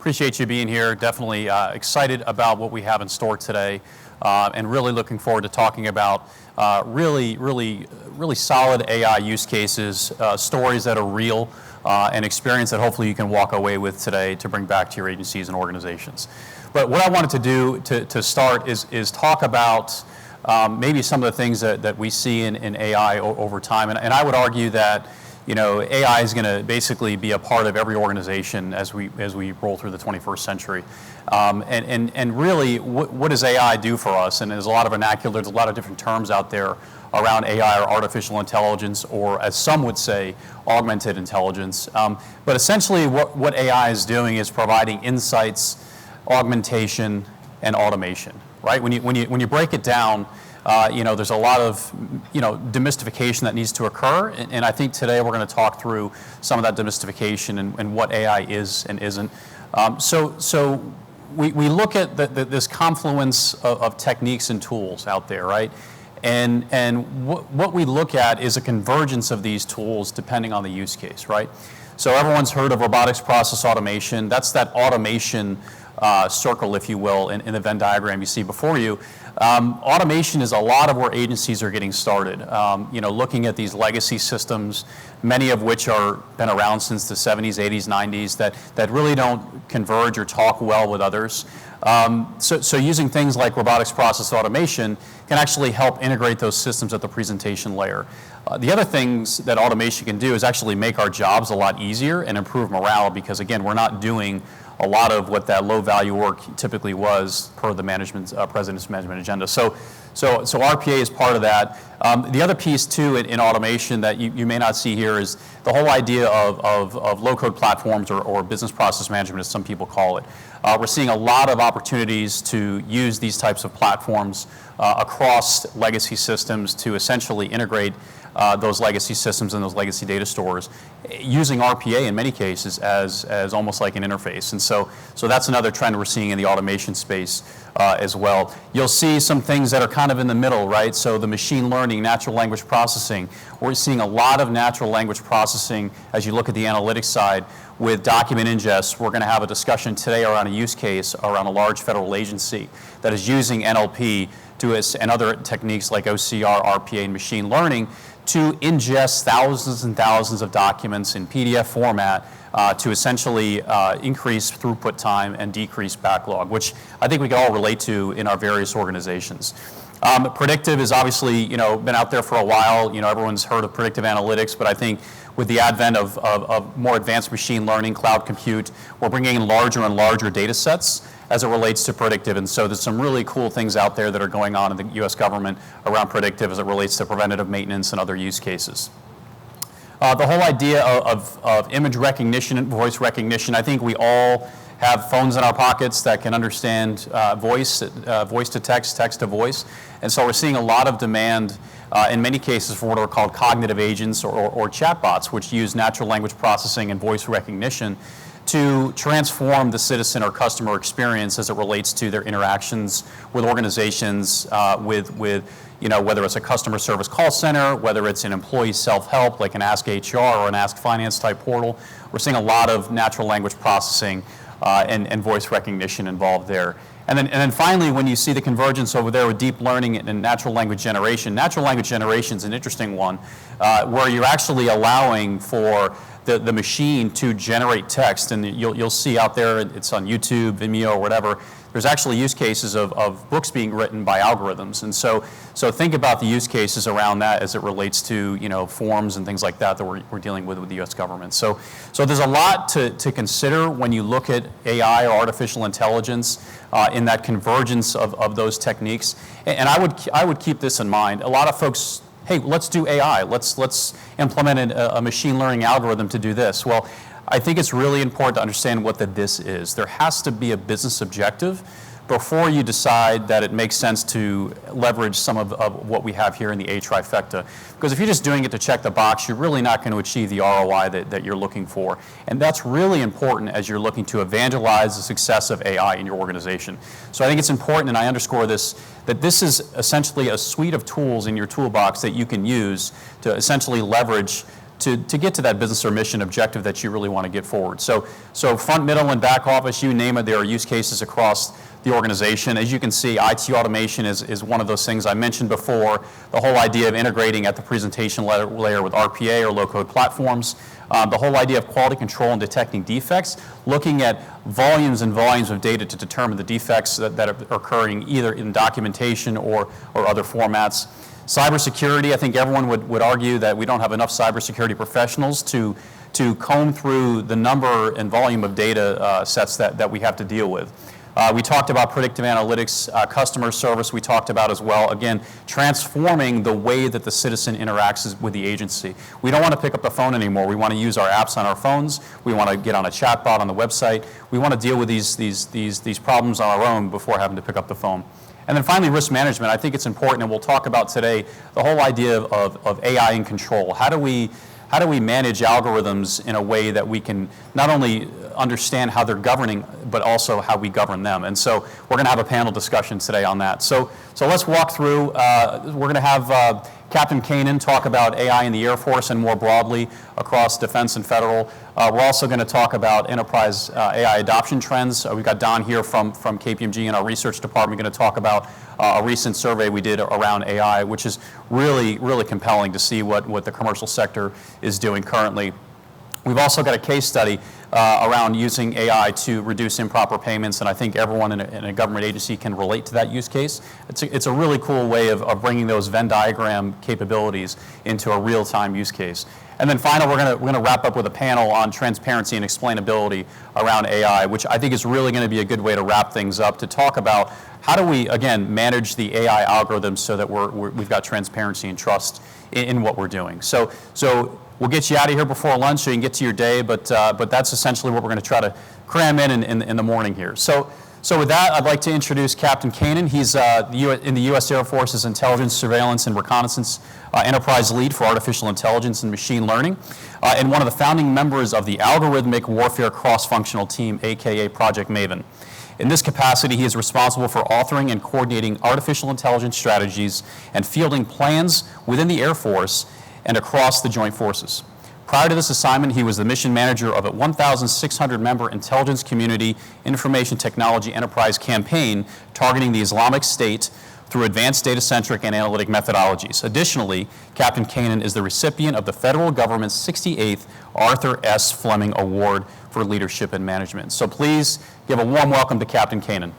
Appreciate you being here. Definitely excited about what we have in store today, and really looking forward to talking about really solid AI use cases, stories that are real, and experience that hopefully you can walk away with today to bring back to your agencies and organizations. But what I wanted to do to start is talk about maybe some of the things that we see in AI over time. And I would argue that AI is going to basically be a part of every organization as we roll through the 21st century. And really, what does AI do for us? And there's a lot of vernacular, there's a lot of different terms out there around AI or artificial intelligence, or as some would say, augmented intelligence. But essentially what AI is doing is providing insights, augmentation, and automation, right? When you break it down, there's a lot of demystification that needs to occur, and I think today we're going to talk through some of that demystification and what AI is and isn't. So we look at this confluence of techniques and tools out there, right? And what we look at is a convergence of these tools depending on the use case, right? So everyone's heard of robotics process automation. That's that automation circle, if you will, in the Venn diagram you see before you. Automation is a lot of where agencies are getting started. Looking at these legacy systems, many of which are been around since the 70s, 80s, 90s, that really don't converge or talk well with others. So using things like robotics process automation can actually help integrate those systems at the presentation layer. The other things that automation can do is actually make our jobs a lot easier and improve morale, because again, we're not doing a lot of what that low value work typically was per the president's management agenda. So RPA is part of that. The other piece too in automation that you may not see here is the whole idea of low-code platforms or business process management, as some people call it. We're seeing a lot of opportunities to use these types of platforms across legacy systems to essentially integrate those legacy systems and those legacy data stores, using RPA in many cases as almost like an interface. And so that's another trend we're seeing in the automation space as well. You'll see some things that are kind of in the middle, right? So the machine learning, natural language processing. We're seeing a lot of natural language processing as you look at the analytics side with document ingest. We're going to have a discussion today around a use case around a large federal agency that is using NLP and other techniques like OCR, RPA, and machine learning to ingest thousands and thousands of documents in PDF format to essentially increase throughput time and decrease backlog, which I think we can all relate to in our various organizations. Predictive is obviously been out there for a while. Everyone's heard of predictive analytics, but I think with the advent of more advanced machine learning, cloud compute, we're bringing in larger and larger data sets as it relates to predictive. And so there's some really cool things out there that are going on in the U.S. government around predictive as it relates to preventative maintenance and other use cases. The whole idea of image recognition and voice recognition, I think we all have phones in our pockets that can understand voice to text, text to voice. And so we're seeing a lot of demand in many cases for what are called cognitive agents or chatbots, which use natural language processing and voice recognition to transform the citizen or customer experience as it relates to their interactions with organizations, with whether it's a customer service call center, whether it's an employee self-help like an Ask HR or an Ask Finance type portal. We're seeing a lot of natural language processing and voice recognition involved there. And then finally, when you see the convergence over there with deep learning and natural language generation is an interesting one, where you're actually allowing for the machine to generate text, and you'll see out there, it's on YouTube, Vimeo, or whatever, there's actually use cases of books being written by algorithms. And so think about the use cases around that as it relates to forms and things like that we're dealing with the U.S. government. So there's a lot to consider when you look at AI or artificial intelligence in that convergence of those techniques. And I would keep this in mind. A lot of folks, hey, let's do AI. Let's implement a machine learning algorithm to do this. Well, I think it's really important to understand what this is. There has to be a business objective before you decide that it makes sense to leverage some of what we have here in the A trifecta. Because if you're just doing it to check the box, you're really not going to achieve the ROI that you're looking for. And that's really important as you're looking to evangelize the success of AI in your organization. So I think it's important, and I underscore this, that this is essentially a suite of tools in your toolbox that you can use to essentially leverage to get to that business or mission objective that you really want to get forward. So front, middle, and back office, you name it, there are use cases across the organization. As you can see, IT automation is one of those things I mentioned before, the whole idea of integrating at the presentation layer with RPA or low-code platforms, the whole idea of quality control and detecting defects, looking at volumes and volumes of data to determine the defects that are occurring either in documentation or other formats. Cybersecurity, I think everyone would argue that we don't have enough cybersecurity professionals to comb through the number and volume of data sets that we have to deal with. We talked about predictive analytics, customer service we talked about as well. Again, transforming the way that the citizen interacts with the agency. We don't want to pick up the phone anymore. We want to use our apps on our phones. We want to get on a chatbot on the website. We want to deal with these problems on our own before having to pick up the phone. And then finally, risk management. I think it's important, and we'll talk about today the whole idea of AI in control. How do we manage algorithms in a way that we can not only understand how they're governing, but also how we govern them? And so we're going to have a panel discussion today on that. So let's walk through. We're going to have Captain Kanan talk about AI in the Air Force and more broadly across defense and federal. We're also going to talk about enterprise AI adoption trends. We've got Don here from KPMG in our research department going to talk about a recent survey we did around AI, which is really, really compelling to see what the commercial sector is doing currently. We've also got a case study around using AI to reduce improper payments, and I think everyone in a government agency can relate to that use case. It's a really cool way of bringing those Venn diagram capabilities into a real-time use case. And then finally, we're going to wrap up with a panel on transparency and explainability around AI, which I think is really going to be a good way to wrap things up, to talk about how do we, again, manage the AI algorithms so that we've got transparency and trust in what we're doing. So we'll get you out of here before lunch so you can get to your day, but that's essentially what we're going to try to cram in the morning here. So with that, I'd like to introduce Captain Kanan. He's in the U.S. Air Force's Intelligence, Surveillance, and Reconnaissance Enterprise Lead for Artificial Intelligence and Machine Learning, and one of the founding members of the Algorithmic Warfare Cross-Functional Team, aka Project Maven. In this capacity, he is responsible for authoring and coordinating artificial intelligence strategies and fielding plans within the Air Force and across the joint forces. Prior to this assignment, he was the mission manager of a 1,600-member intelligence community information technology enterprise campaign targeting the Islamic State through advanced data-centric and analytic methodologies. Additionally, Captain Kanan is the recipient of the federal government's 68th Arthur S. Fleming Award for Leadership and Management. So please give a warm welcome to Captain Kanan.